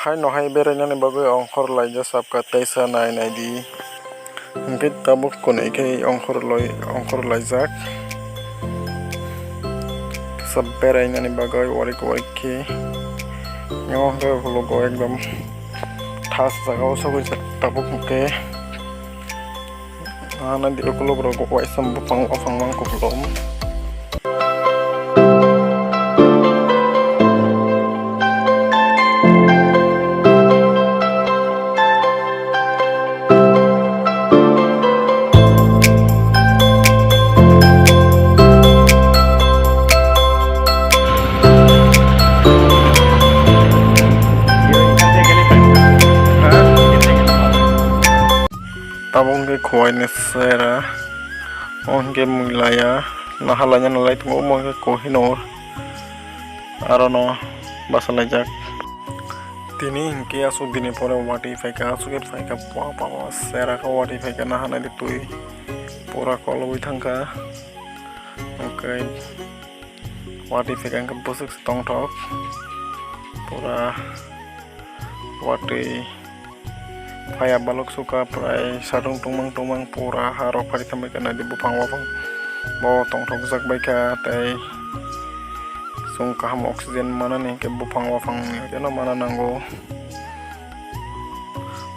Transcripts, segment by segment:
hai no hai berenani bagai ongkor laija sapka taisa nai nai di hingke tabuk kunai ke ongkor laijak sab berenani bagai warik ke yang ke logo ekdom thas jagao sogoi tabuk ke ana di ukulog rogo waisam bupang ofang mang kuplom tabung ke kuai nesera ongke mulaya nahalanya nalai tungo mongke kohinor arono basalajak tini hingke asuk dini pore wati faika asuke faika pawa sera ka wati faika nahana ditui pura koloi thangka oke wati faika ke busuk stong tok pura wati paya balok suka prai sarung tumang pura harok pari tamai kana di bupang wafang bo tong tok zak baika tai sung kaham oksigen mana nih ke bupang wafang jana mana nanggo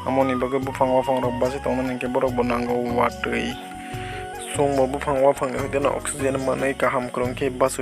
amoni bagai bupang wafang rok basi tong nih ke borok bonanggo watui sung bo bupang wafang jana oksigen mana kaham krong ke basu